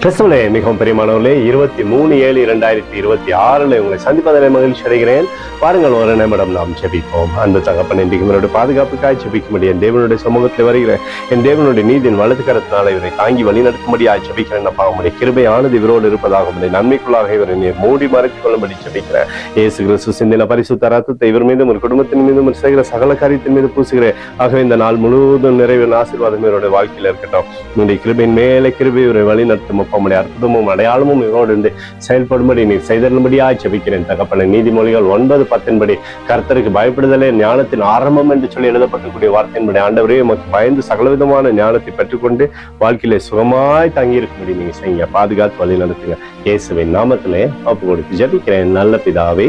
கிறிஸ்துவிலே மிகவும் பெரியமானவர்களே, 23/7/2026 உங்களை சந்திப்பதிலே மகிழ்ச்சி அடைகிறேன். பாருங்கள், ஒரு நிமிடம் நாம் ஜெபிப்போம். அன்பு தகப்பன், இன்றைக்கு இவருடைய பாதுகாப்புக்காய் ஜெபிக்கும்படி என் தேவனுடைய சமூகத்தில் வருகிறேன். என் தேவனுடைய நீதியின் வலது கரத்தினால இவரை தாங்கி வழி நடக்கும்படியாய் ஜெபிக்கிறேன். அப்பா, உம்முடைய கிருபையானது இவரோடு இருப்பதாக, உம்முடைய நன்மைக்குள்ளாக இவரை நீர் மூடி மறைத்துக் கொள்ளும்படி ஜெபிக்கிறேன். இயேசு கிறிஸ்து சிந்தின பரிசுத்த ரத்தத்தை இவர் மீதும் ஒரு குடும்பத்தின் மீதும் செய்கிற சகல காரியத்தின் மீது பூசுகிறேன். ஆகவே இந்த நாள் முழுவதும் நிறைவேறும் ஆசீர்வாதம் இவருடைய வாழ்க்கையில் இருக்கட்டும். உன்னுடைய கிருபையின் மேலே கிருபை இவரை வழி நடத்தும். உம்முடைய அற்புதமும் அடையாளமும் இவரோடு இருந்து செயல்படும்படி நீர் செய்தரும்படியாய் ஜெபிக்கிறேன். தகப்பனே, நீதிமொழிகள் 9:10 கர்த்தருக்கு பயப்படுதலே ஞானத்தின் ஆரம்பம் என்று சொல்லி எழுதப்பட்டக்கூடிய வார்த்தையின்படி ஆண்டவரே, உமக்கு பயந்து சகலவிதமான ஞானத்தை பெற்றுக்கொண்டு வாழ்க்கையிலே சுகமாய் தங்கியிருக்கும்படி நீங்க செய்யுங்க. பாதுகாத்து வழி நடத்துங்க. இயேசுவின் நாமத்திலே ஒப்பு கொடுத்து ஜெபிக்கிறேன் நல்ல பிதாவே,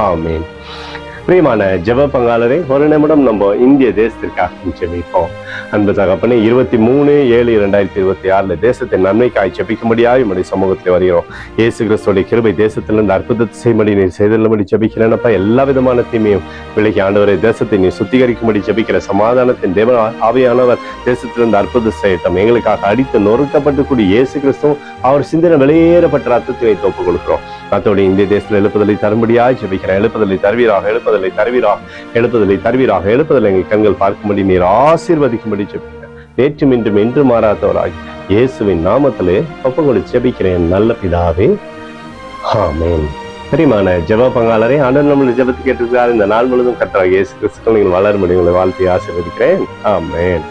ஆமென். பிரியமான ஜெப பங்காளரே, ஒரு நிமிடம் நம்ம இந்திய தேசத்திற்காக ஜெபிப்போம். அன்பு தகப்பனே, 23/7/2026 தேசத்தின் நன்மைக்காய் ஜெபிக்கும்படியாய் உம்முடைய சமூகத்தில் வருகிறோம். இயேசு கிறிஸ்துவோட கிருபை தேசத்திலிருந்து அற்புதத்தை செய்யும்படி நீர் செய்தபடி ஜெபிக்கிறேனப்பா. எல்லா விதமான தீமையும் விலகி ஆண்டவரை தேசத்தை நீ சுத்திகரிக்கும்படி ஜெபிக்கிற. சமாதானத்தின் தேவ ஆவியானவர் தேசத்திலிருந்து அற்புதம் செய்யட்டும். எங்களுக்காக அடித்து நொறுக்கப்பட்டு கூடிய இயேசு கிறிஸ்துவும் அவர் சிந்தனை வெளியேறப்பட்ட ரத்தத்தை வைத்து ஒப்புக் கொடுக்கிறோம். அத்தோடு இந்திய தேசத்தில் எழுப்புதலை தரும்படியாய் ஜெபிக்கிறேன். எழுப்புதலை தருவீராக, எழுப்புதலை தருவீராக, எழுப்புதலை தருவீராக, எழுப்புதலை எங்கள் கண்கள் பார்க்கும்படி நீர் ஆசீர்வதிக்கும்படி ஜெபிக்கிறேன். நேற்றும் இன்றும் என்று மாறாதவராகி இயேசுவின் நாமத்திலே ஒப்புக் கொடுத்து ஜெபிக்கிறேன் நல்ல பிதாவே, ஆமென். பிரியமான ஜெப பங்காளரே, ஆண்டவர் நம்மளுடைய ஜெபத்தை கேட்டிருக்கிறார். இந்த நாள் முழுவதும் கர்த்தராகிய இயேசு கிறிஸ்துவுக்குள் நீங்கள் வளரும்படி உங்களை வாழ்த்தி ஆசீர்வதிக்கிறேன். ஆமென்.